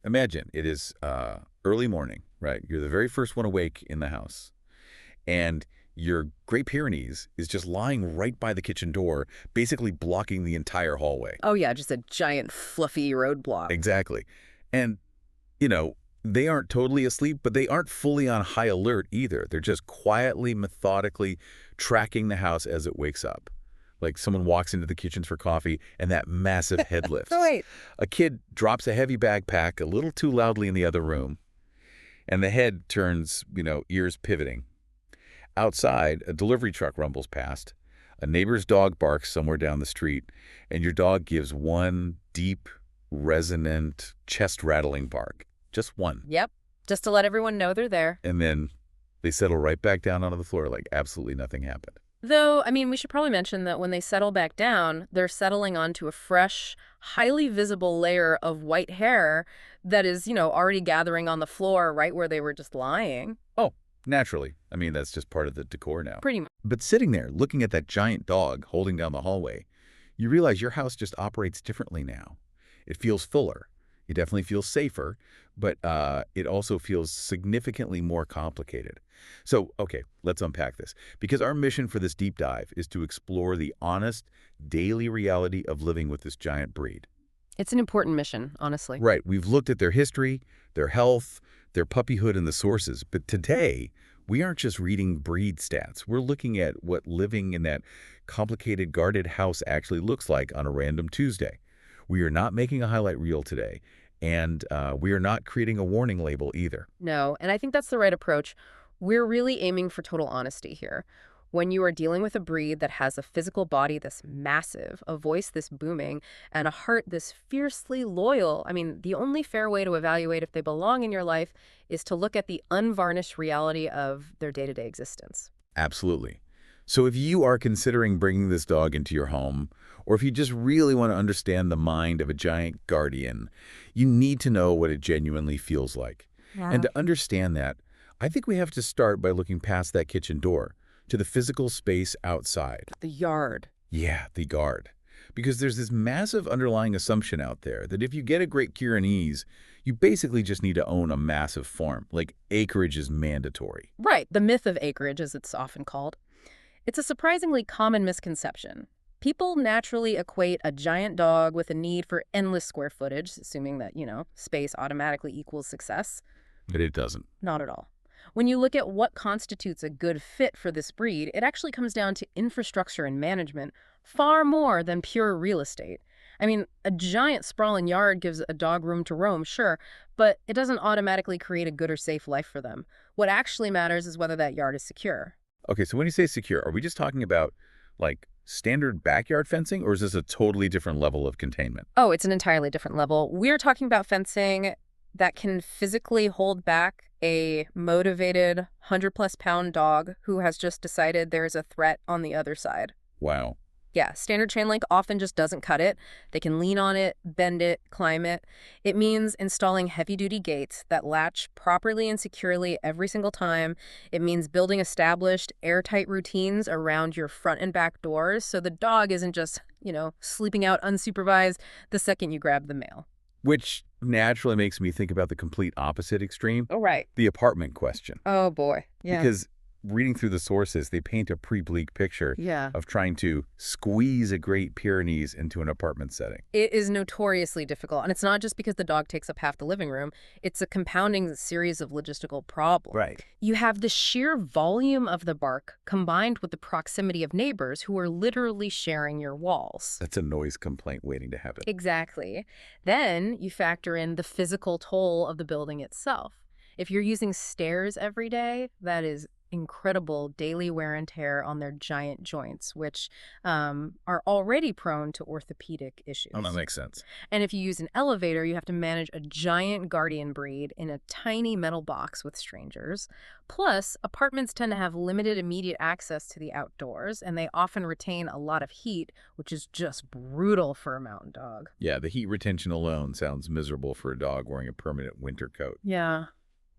Imagine it is early morning, right? You're the very first one awake in the house, and your Great Pyrenees is just lying right by the kitchen door, basically blocking the entire hallway. Oh yeah, just a giant fluffy roadblock. Exactly. And, you know, they aren't totally asleep, but they aren't fully on high alert either. They're just quietly, methodically tracking the house as it wakes up. Like someone walks into the kitchen for coffee and that massive head lifts. Right. A kid drops a heavy backpack a little too loudly in the other room, and the head turns, ears pivoting. Outside, a delivery truck rumbles past. A neighbor's dog barks somewhere down the street, and your dog gives one deep, resonant, chest-rattling bark. Just one. Yep. Just to let everyone know they're there. And then they settle right back down onto the floor like absolutely nothing happened. Though, I mean, we should probably mention that when they settle back down, they're settling onto a fresh, highly visible layer of white hair that is, already gathering on the floor right where they were just lying. Oh, naturally. I mean, that's just part of the decor now. Pretty much. But sitting there, looking at that giant dog holding down the hallway, you realize your house just operates differently now. It feels fuller. It definitely feels safer, but it also feels significantly more complicated. So, okay, let's unpack this. Because our mission for this deep dive is to explore the honest, daily reality of living with this giant breed. It's an important mission, honestly. Right. We've looked at their history, their health, their puppyhood, and the sources. But today, we aren't just reading breed stats. We're looking at what living in that complicated, guarded house actually looks like on a random Tuesday. We are not making a highlight reel today, and we are not creating a warning label either. No, and I think that's the right approach. We're really aiming for total honesty here. When you are dealing with a breed that has a physical body this massive, a voice this booming, and a heart this fiercely loyal, I mean, the only fair way to evaluate if they belong in your life is to look at the unvarnished reality of their day-to-day existence. Absolutely. So if you are considering bringing this dog into your home, or if you just really want to understand the mind of a giant guardian, you need to know what it genuinely feels like. Yeah. And to understand that, I think we have to start by looking past that kitchen door to the physical space outside. The yard. Yeah, the guard. Because there's this massive underlying assumption out there that if you get a Great Pyrenees, you basically just need to own a massive farm. Like acreage is mandatory. Right, the myth of acreage, as it's often called. It's a surprisingly common misconception. People naturally equate a giant dog with a need for endless square footage, assuming that, space automatically equals success. But it doesn't. Not at all. When you look at what constitutes a good fit for this breed, it actually comes down to infrastructure and management far more than pure real estate. I mean, a giant sprawling yard gives a dog room to roam, sure, but it doesn't automatically create a good or safe life for them. What actually matters is whether that yard is secure. Okay, so when you say secure, are we just talking about, like, standard backyard fencing, or is this a totally different level of containment? Oh, it's an entirely different level. We're talking about fencing that can physically hold back a motivated 100-plus pound dog who has just decided there's a threat on the other side. Wow. Yeah, standard chain link often just doesn't cut it. They can lean on it, bend it, climb it. It means installing heavy-duty gates that latch properly and securely every single time. It means building established, airtight routines around your front and back doors so the dog isn't just, sleeping out unsupervised the second you grab the mail. Which naturally makes me think about the complete opposite extreme, Oh, right. the apartment question. Oh, boy. Yeah. Because reading through the sources, they paint a pretty bleak picture Yeah. of trying to squeeze a Great Pyrenees into an apartment setting. It is notoriously difficult. And it's not just because the dog takes up half the living room. It's a compounding series of logistical problems. Right. You have the sheer volume of the bark combined with the proximity of neighbors who are literally sharing your walls. That's a noise complaint waiting to happen. Exactly. Then you factor in the physical toll of the building itself. If you're using stairs every day, that is incredible daily wear and tear on their giant joints, which are already prone to orthopedic issues. Oh, that makes sense. And if you use an elevator, you have to manage a giant guardian breed in a tiny metal box with strangers. Plus, apartments tend to have limited immediate access to the outdoors, and they often retain a lot of heat, which is just brutal for a mountain dog. Yeah, the heat retention alone sounds miserable for a dog wearing a permanent winter coat. Yeah.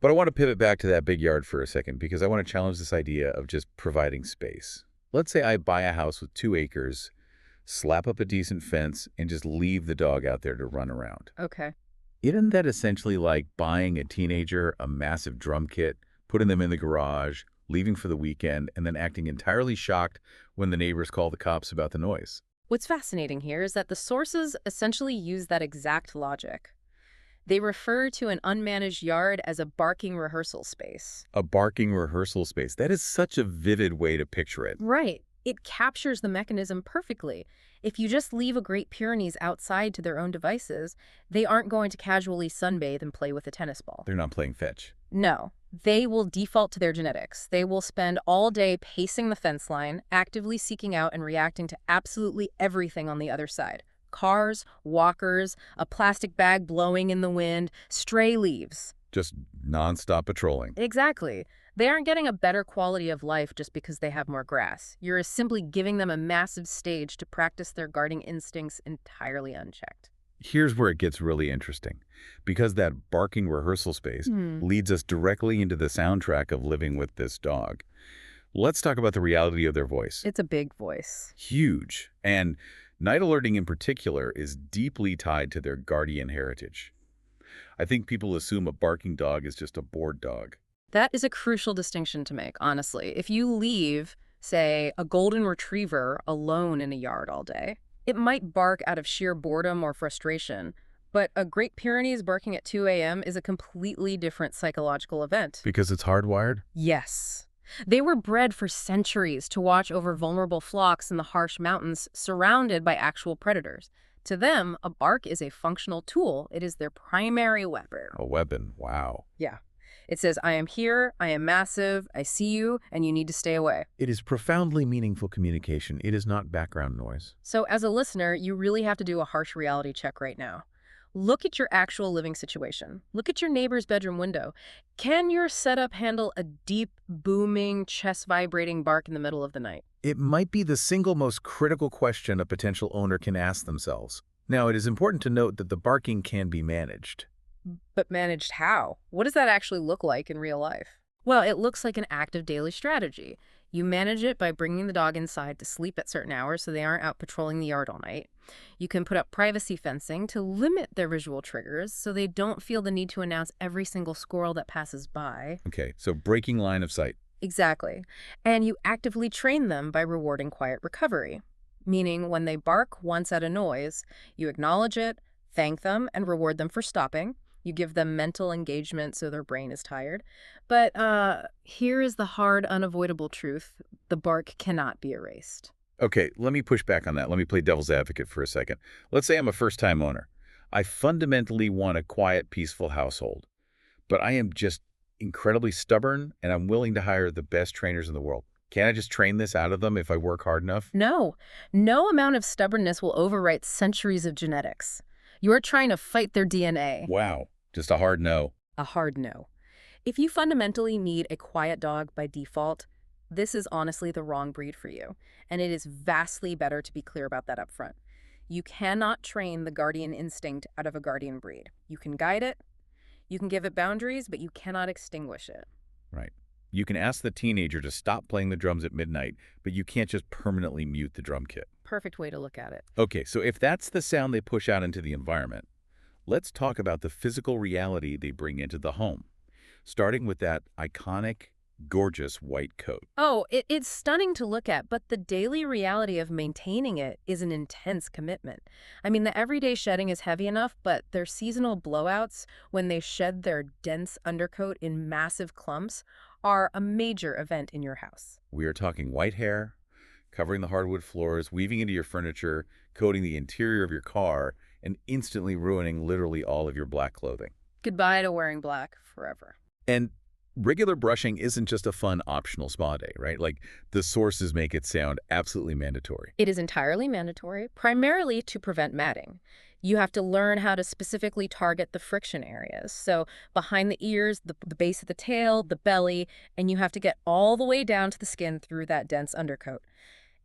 But I want to pivot back to that big yard for a second because I want to challenge this idea of just providing space. Let's say I buy a house with 2 acres, slap up a decent fence, and just leave the dog out there to run around. Okay. Isn't that essentially like buying a teenager a massive drum kit, putting them in the garage, leaving for the weekend, and then acting entirely shocked when the neighbors call the cops about the noise? What's fascinating here is that the sources essentially use that exact logic. They refer to an unmanaged yard as a barking rehearsal space. A barking rehearsal space. That is such a vivid way to picture it. Right. It captures the mechanism perfectly. If you just leave a Great Pyrenees outside to their own devices, they aren't going to casually sunbathe and play with a tennis ball. They're not playing fetch. No, they will default to their genetics. They will spend all day pacing the fence line, actively seeking out and reacting to absolutely everything on the other side. Cars, walkers, a plastic bag blowing in the wind, stray leaves. Just nonstop patrolling. Exactly. They aren't getting a better quality of life just because they have more grass. You're simply giving them a massive stage to practice their guarding instincts entirely unchecked. Here's where it gets really interesting, because that barking rehearsal space leads us directly into the soundtrack of living with this dog. Let's talk about the reality of their voice. It's a big voice. Huge. And night alerting in particular is deeply tied to their guardian heritage. I think people assume a barking dog is just a bored dog. That is a crucial distinction to make, honestly. If you leave, say, a golden retriever alone in a yard all day, it might bark out of sheer boredom or frustration, but a Great Pyrenees barking at 2 a.m. is a completely different psychological event. Because it's hardwired? Yes. They were bred for centuries to watch over vulnerable flocks in the harsh mountains surrounded by actual predators. To them, a bark is a functional tool. It is their primary weapon. A weapon. Wow. Yeah. It says, I am here, I am massive, I see you, and you need to stay away. It is profoundly meaningful communication. It is not background noise. So as a listener, you really have to do a harsh reality check right now. Look at your actual living situation. Look at your neighbor's bedroom window. Can your setup handle a deep, booming, chest-vibrating bark in the middle of the night? It might be the single most critical question a potential owner can ask themselves. Now, it is important to note that the barking can be managed. But managed how? What does that actually look like in real life? Well, it looks like an active daily strategy. You manage it by bringing the dog inside to sleep at certain hours so they aren't out patrolling the yard all night. You can put up privacy fencing to limit their visual triggers so they don't feel the need to announce every single squirrel that passes by. Okay, so breaking line of sight. Exactly. And you actively train them by rewarding quiet recovery. Meaning when they bark once at a noise, you acknowledge it, thank them, and reward them for stopping. You give them mental engagement so their brain is tired. But here is the hard, unavoidable truth. The bark cannot be erased. Okay, let me push back on that. Let me play devil's advocate for a second. Let's say I'm a first-time owner. I fundamentally want a quiet, peaceful household. But I am just incredibly stubborn, and I'm willing to hire the best trainers in the world. Can't I just train this out of them if I work hard enough? No. No amount of stubbornness will overwrite centuries of genetics. You're trying to fight their DNA. Wow, just a hard no. A hard no. If you fundamentally need a quiet dog by default, this is honestly the wrong breed for you, and it is vastly better to be clear about that up front. You cannot train the guardian instinct out of a guardian breed. You can guide it, you can give it boundaries, but you cannot extinguish it. Right. You can ask the teenager to stop playing the drums at midnight, but you can't just permanently mute the drum kit. Perfect way to look at it. Okay, so if that's the sound they push out into the environment, let's talk about the physical reality they bring into the home, starting with that iconic, gorgeous white coat. Oh, it's stunning to look at, but the daily reality of maintaining it is an intense commitment. I mean, the everyday shedding is heavy enough, but their seasonal blowouts, when they shed their dense undercoat in massive clumps, are a major event in your house. We are talking white hair, covering the hardwood floors, weaving into your furniture, coating the interior of your car, and instantly ruining literally all of your black clothing. Goodbye to wearing black forever. And regular brushing isn't just a fun optional spa day, right? Like, the sources make it sound absolutely mandatory. It is entirely mandatory, primarily to prevent matting. You have to learn how to specifically target the friction areas. So behind the ears, the base of the tail, the belly, and you have to get all the way down to the skin through that dense undercoat.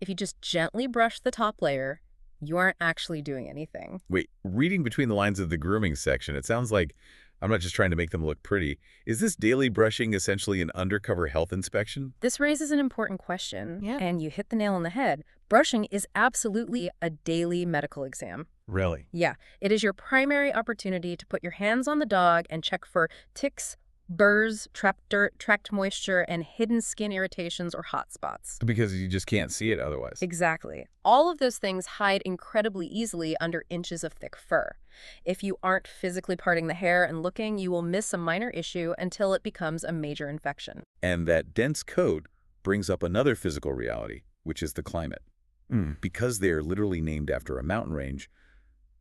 If you just gently brush the top layer, you aren't actually doing anything. Wait, reading between the lines of the grooming section, it sounds like I'm not just trying to make them look pretty. Is this daily brushing essentially an undercover health inspection? This raises an important question, Yeah. and you hit the nail on the head. Brushing is absolutely a daily medical exam. Really? Yeah, it is your primary opportunity to put your hands on the dog and check for ticks, burrs, trapped dirt, trapped moisture, and hidden skin irritations or hot spots. Because you just can't see it otherwise. Exactly. All of those things hide incredibly easily under inches of thick fur. If you aren't physically parting the hair and looking, you will miss a minor issue until it becomes a major infection. And that dense coat brings up another physical reality, which is the climate. Because they're literally named after a mountain range,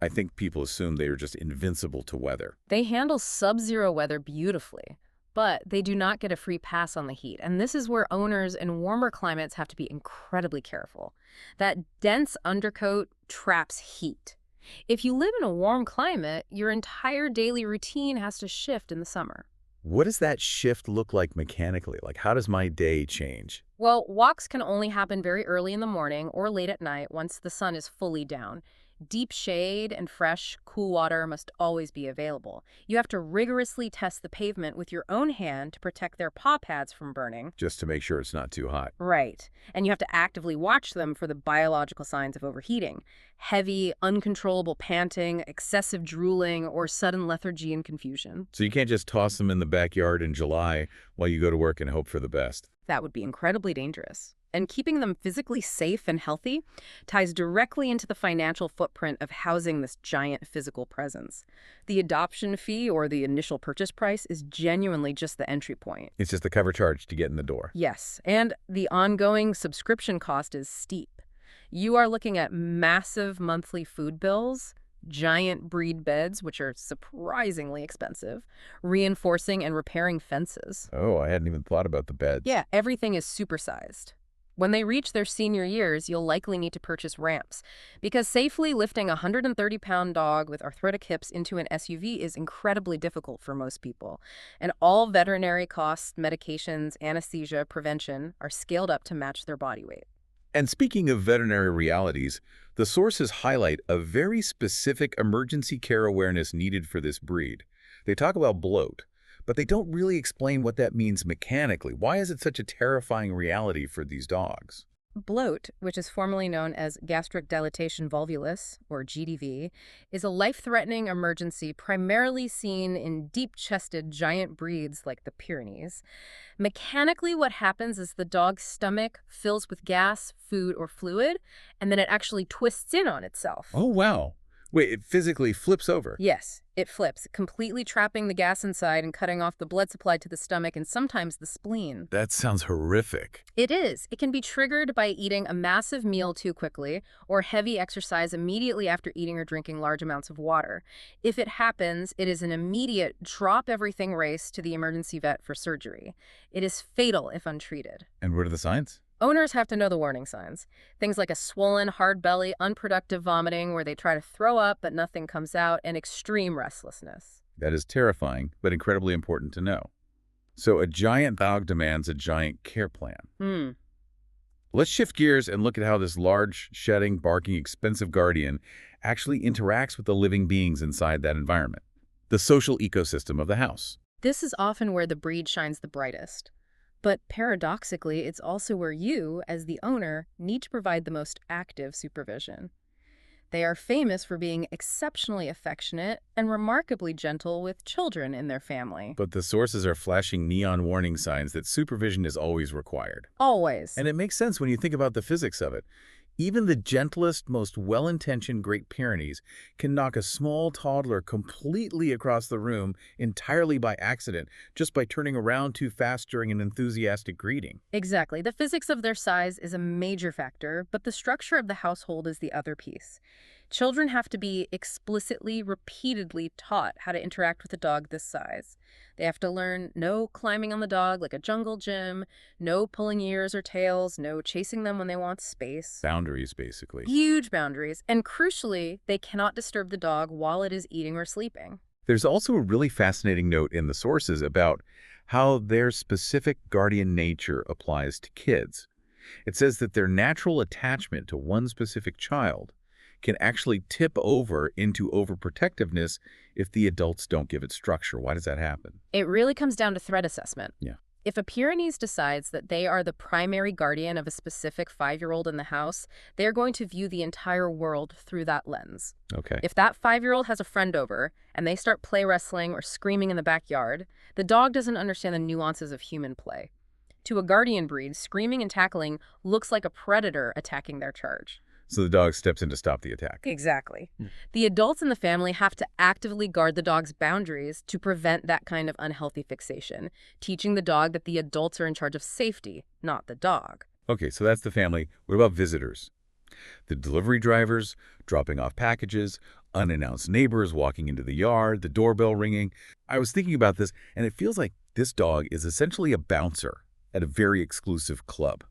I think people assume they are just invincible to weather. They handle sub-zero weather beautifully, but they do not get a free pass on the heat. And this is where owners in warmer climates have to be incredibly careful. That dense undercoat traps heat. If you live in a warm climate, your entire daily routine has to shift in the summer. What does that shift look like mechanically? Like, how does my day change? Well, walks can only happen very early in the morning or late at night once the sun is fully down. Deep shade and fresh, cool water must always be available. You have to rigorously test the pavement with your own hand to protect their paw pads from burning. Just to make sure it's not too hot. Right. And you have to actively watch them for the biological signs of overheating. Heavy, uncontrollable panting, excessive drooling, or sudden lethargy and confusion. So you can't just toss them in the backyard in July while you go to work and hope for the best. That would be incredibly dangerous. And keeping them physically safe and healthy ties directly into the financial footprint of housing this giant physical presence. The adoption fee or the initial purchase price is genuinely just the entry point. It's just the cover charge to get in the door. Yes, and the ongoing subscription cost is steep. You are looking at massive monthly food bills, giant breed beds, which are surprisingly expensive, reinforcing and repairing fences. Oh, I hadn't even thought about the beds. Yeah, everything is supersized. When they reach their senior years, you'll likely need to purchase ramps, because safely lifting a 130-pound dog with arthritic hips into an SUV is incredibly difficult for most people. And all veterinary costs, medications, anesthesia, prevention are scaled up to match their body weight. And speaking of veterinary realities, the sources highlight a very specific emergency care awareness needed for this breed. They talk about bloat, but they don't really explain what that means mechanically. Why is it such a terrifying reality for these dogs? Bloat, which is formerly known as gastric dilatation volvulus, or GDV, is a life-threatening emergency primarily seen in deep-chested giant breeds like the Pyrenees. Mechanically, what happens is the dog's stomach fills with gas, food, or fluid, and then it actually twists in on itself. Oh, wow. Wait, it physically flips over? Yes, it flips, completely trapping the gas inside and cutting off the blood supply to the stomach and sometimes the spleen. That sounds horrific. It is. It can be triggered by eating a massive meal too quickly or heavy exercise immediately after eating or drinking large amounts of water. If it happens, it is an immediate drop-everything race to the emergency vet for surgery. It is fatal if untreated. And what are the signs? Owners have to know the warning signs. Things like a swollen, hard belly, unproductive vomiting where they try to throw up but nothing comes out, and extreme restlessness. That is terrifying, but incredibly important to know. So a giant dog demands a giant care plan. Let's shift gears and look at how this large, shedding, barking, expensive guardian actually interacts with the living beings inside that environment. The social ecosystem of the house. This is often where the breed shines the brightest. But paradoxically, it's also where you, as the owner, need to provide the most active supervision. They are famous for being exceptionally affectionate and remarkably gentle with children in their family. But the sources are flashing neon warning signs that supervision is always required. Always. And it makes sense when you think about the physics of it. Even the gentlest, most well-intentioned Great Pyrenees can knock a small toddler completely across the room entirely by accident, just by turning around too fast during an enthusiastic greeting. Exactly. The physics of their size is a major factor, but the structure of the household is the other piece. Children have to be explicitly, repeatedly taught how to interact with a dog this size. They have to learn no climbing on the dog like a jungle gym, no pulling ears or tails, no chasing them when they want space. Boundaries, basically. Huge boundaries. And crucially, they cannot disturb the dog while it is eating or sleeping. There's also a really fascinating note in the sources about how their specific guardian nature applies to kids. It says that their natural attachment to one specific child can actually tip over into overprotectiveness if the adults don't give it structure. Why does that happen? It really comes down to threat assessment. Yeah. If a Pyrenees decides that they are the primary guardian of a specific 5-year-old in the house, they're going to view the entire world through that lens. Okay. If that 5-year-old has a friend over and they start play wrestling or screaming in the backyard, the dog doesn't understand the nuances of human play. To a guardian breed, screaming and tackling looks like a predator attacking their charge. So the dog steps in to stop the attack. Exactly. The adults in the family have to actively guard the dog's boundaries to prevent that kind of unhealthy fixation, teaching the dog that the adults are in charge of safety, not the dog. Okay, so that's the family. What about visitors? The delivery drivers, dropping off packages, unannounced neighbors walking into the yard, the doorbell ringing. I was thinking about this, and it feels like this dog is essentially a bouncer at a very exclusive club.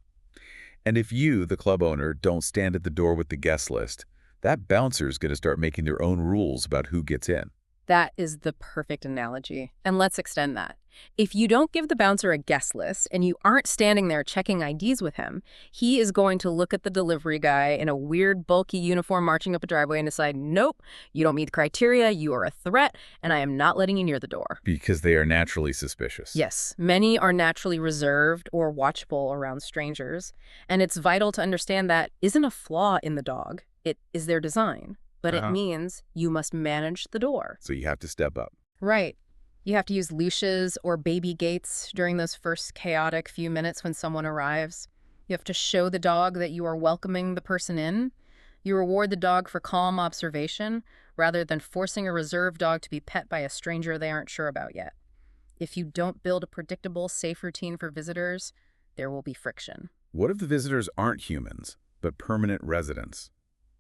And if you, the club owner, don't stand at the door with the guest list, that bouncer's going to start making their own rules about who gets in. That is the perfect analogy. And let's extend that. If you don't give the bouncer a guest list and you aren't standing there checking IDs with him, he is going to look at the delivery guy in a weird, bulky uniform marching up a driveway and decide, nope, you don't meet the criteria, you are a threat, and I am not letting you near the door. Because they are naturally suspicious. Yes, many are naturally reserved or watchful around strangers, and it's vital to understand that isn't a flaw in the dog, it is their design. But it means you must manage the door. So you have to step up. Right. You have to use leashes or baby gates during those first chaotic few minutes when someone arrives. You have to show the dog that you are welcoming the person in. You reward the dog for calm observation rather than forcing a reserved dog to be pet by a stranger they aren't sure about yet. If you don't build a predictable, safe routine for visitors, there will be friction. What if the visitors aren't humans, but permanent residents,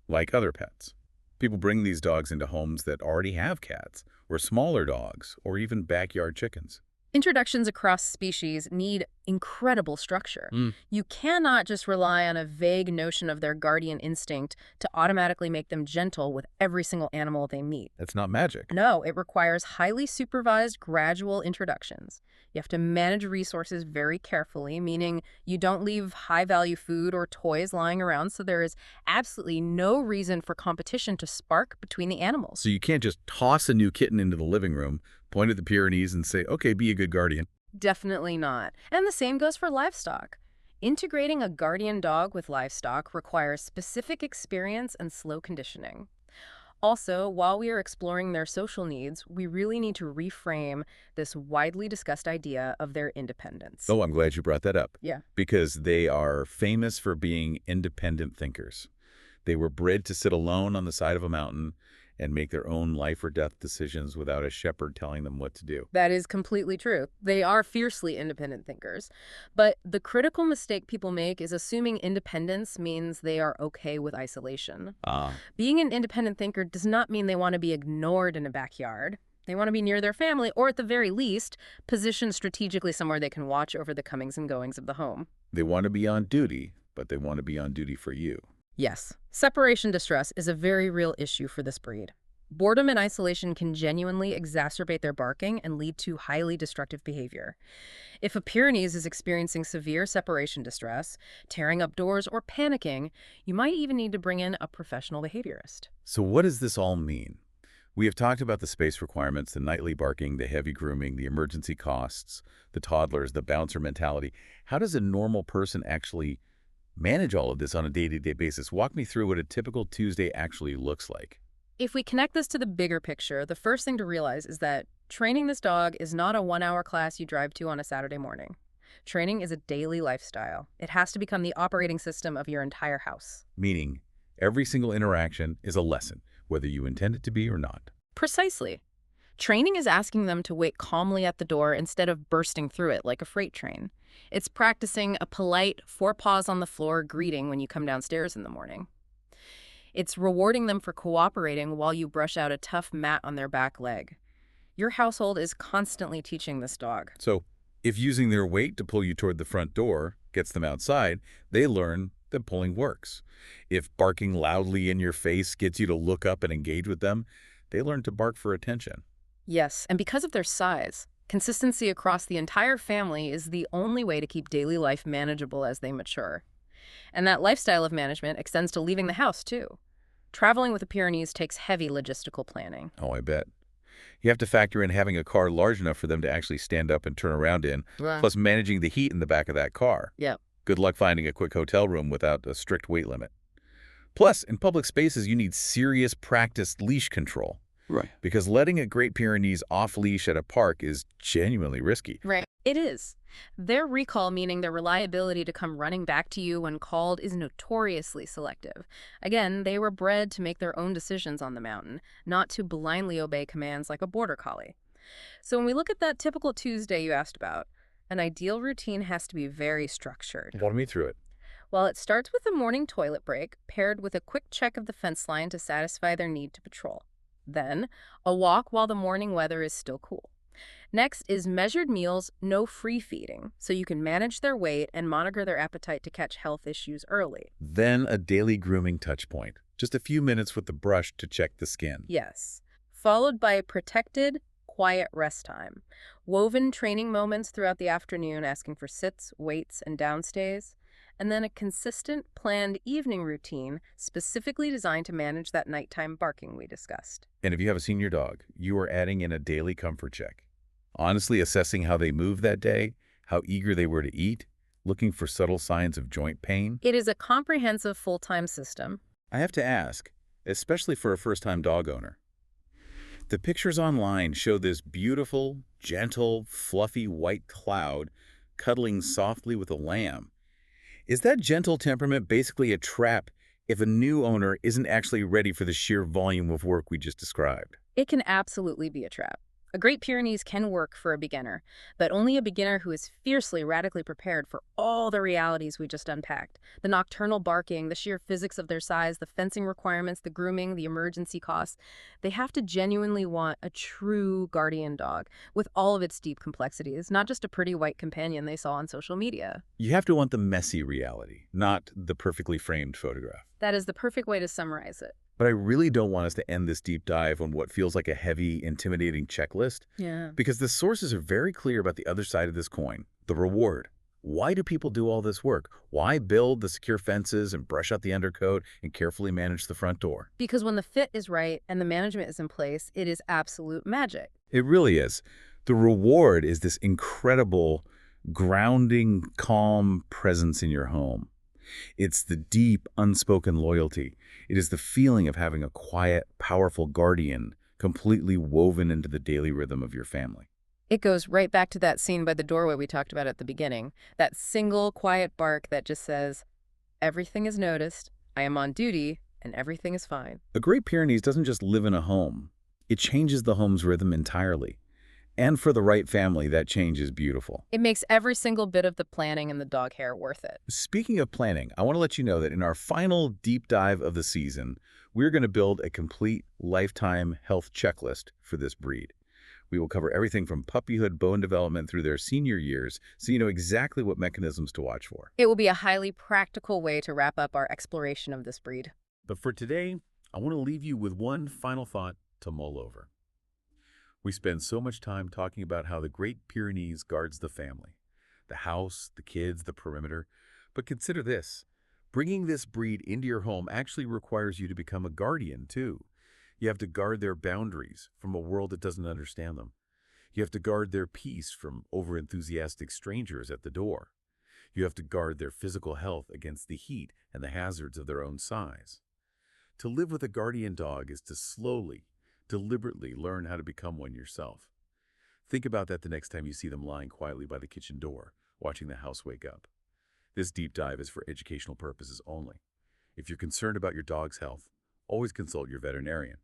like other pets? People bring these dogs into homes that already have cats, or smaller dogs, or even backyard chickens. Introductions across species need incredible structure. You cannot just rely on a vague notion of their guardian instinct to automatically make them gentle with every single animal they meet. That's not magic. No, it requires highly supervised, gradual introductions. You have to manage resources very carefully, meaning you don't leave high-value food or toys lying around, so there is absolutely no reason for competition to spark between the animals. So you can't just toss a new kitten into the living room, point at the Pyrenees, and say, okay, be a good guardian. Definitely not. And the same goes for livestock. Integrating a guardian dog with livestock requires specific experience and slow conditioning. Also, while we are exploring their social needs, we really need to reframe this widely discussed idea of their independence. Oh, I'm glad you brought that up. Yeah. Because they are famous for being independent thinkers. They were bred to sit alone on the side of a mountain and make their own life or death decisions without a shepherd telling them what to do. That is completely true. They are fiercely independent thinkers. But the critical mistake people make is assuming independence means they are okay with isolation. Being an independent thinker does not mean they want to be ignored in a backyard. They want to be near their family, or at the very least, positioned strategically somewhere they can watch over the comings and goings of the home. They want to be on duty, but they want to be on duty for you. Yes, separation distress is a very real issue for this breed. Boredom and isolation can genuinely exacerbate their barking and lead to highly destructive behavior. If a Pyrenees is experiencing severe separation distress, tearing up doors, or panicking, you might even need to bring in a professional behaviorist. So what does this all mean? We have talked about the space requirements, the nightly barking, the heavy grooming, the emergency costs, the toddlers, the bouncer mentality. How does a normal person actually manage all of this on a day-to-day basis? Walk me through what a typical Tuesday actually looks like. If we connect this to the bigger picture, the first thing to realize is that training this dog is not a 1-hour class you drive to on a Saturday morning. Training is a daily lifestyle. It has to become the operating system of your entire house. Meaning, every single interaction is a lesson, whether you intend it to be or not. Precisely. Training is asking them to wait calmly at the door instead of bursting through it like a freight train. It's practicing a polite, 4 paws on the floor greeting when you come downstairs in the morning. It's rewarding them for cooperating while you brush out a tough mat on their back leg. Your household is constantly teaching this dog. So, if using their weight to pull you toward the front door gets them outside, they learn that pulling works. If barking loudly in your face gets you to look up and engage with them, they learn to bark for attention. Yes, and because of their size, consistency across the entire family is the only way to keep daily life manageable as they mature. And that lifestyle of management extends to leaving the house, too. Traveling with the Pyrenees takes heavy logistical planning. Oh, I bet. You have to factor in having a car large enough for them to actually stand up and turn around in, Right. plus managing the heat in the back of that car. Yep. Good luck finding a quick hotel room without a strict weight limit. Plus, in public spaces, you need serious practiced leash control, Right. because letting a Great Pyrenees off-leash at a park is genuinely risky. Right. It is. Their recall, meaning their reliability to come running back to you when called, is notoriously selective. Again, they were bred to make their own decisions on the mountain, not to blindly obey commands like a border collie. So when we look at that typical Tuesday you asked about, an ideal routine has to be very structured. Walk me through it. Well, it starts with a morning toilet break, paired with a quick check of the fence line to satisfy their need to patrol. Then, a walk while the morning weather is still cool. Next is measured meals, no free feeding, so you can manage their weight and monitor their appetite to catch health issues early. Then a daily grooming touch point. Just a few minutes with the brush to check the skin. Yes. Followed by a protected, quiet rest time. Woven training moments throughout the afternoon asking for sits, waits, and downstays. And then a consistent, planned evening routine specifically designed to manage that nighttime barking we discussed. And if you have a senior dog, you are adding in a daily comfort check. Honestly assessing how they moved that day, how eager they were to eat, looking for subtle signs of joint pain. It is a comprehensive full-time system. I have to ask, especially for a first-time dog owner. The pictures online show this beautiful, gentle, fluffy white cloud cuddling softly with a lamb. Is that gentle temperament basically a trap if a new owner isn't actually ready for the sheer volume of work we just described? It can absolutely be a trap. A Great Pyrenees can work for a beginner, but only a beginner who is fiercely, radically prepared for all the realities we just unpacked. The nocturnal barking, the sheer physics of their size, the fencing requirements, the grooming, the emergency costs. They have to genuinely want a true guardian dog with all of its deep complexities, not just a pretty white companion they saw on social media. You have to want the messy reality, not the perfectly framed photograph. That is the perfect way to summarize it. But I really don't want us to end this deep dive on what feels like a heavy, intimidating checklist, Yeah. because the sources are very clear about the other side of this coin, the reward. Why do people do all this work? Why build the secure fences and brush out the undercoat and carefully manage the front door? Because when the fit is right and the management is in place, it is absolute magic. It really is. The reward is this incredible, grounding, calm presence in your home. It's the deep, unspoken loyalty. It is the feeling of having a quiet, powerful guardian completely woven into the daily rhythm of your family. It goes right back to that scene by the doorway we talked about at the beginning. That single, quiet bark that just says, everything is noticed, I am on duty, and everything is fine. A Great Pyrenees doesn't just live in a home. It changes the home's rhythm entirely. And for the right family, that change is beautiful. It makes every single bit of the planning and the dog hair worth it. Speaking of planning, I want to let you know that in our final deep dive of the season, we're going to build a complete lifetime health checklist for this breed. We will cover everything from puppyhood bone development through their senior years, so you know exactly what mechanisms to watch for. It will be a highly practical way to wrap up our exploration of this breed. But for today, I want to leave you with one final thought to mull over. We spend so much time talking about how the Great Pyrenees guards the family, the house, the kids, the perimeter. But consider this. Bringing this breed into your home actually requires you to become a guardian, too. You have to guard their boundaries from a world that doesn't understand them. You have to guard their peace from overenthusiastic strangers at the door. You have to guard their physical health against the heat and the hazards of their own size. To live with a guardian dog is to slowly, deliberately learn how to become one yourself. Think about that the next time you see them lying quietly by the kitchen door, watching the house wake up. This deep dive is for educational purposes only. If you're concerned about your dog's health, always consult your veterinarian.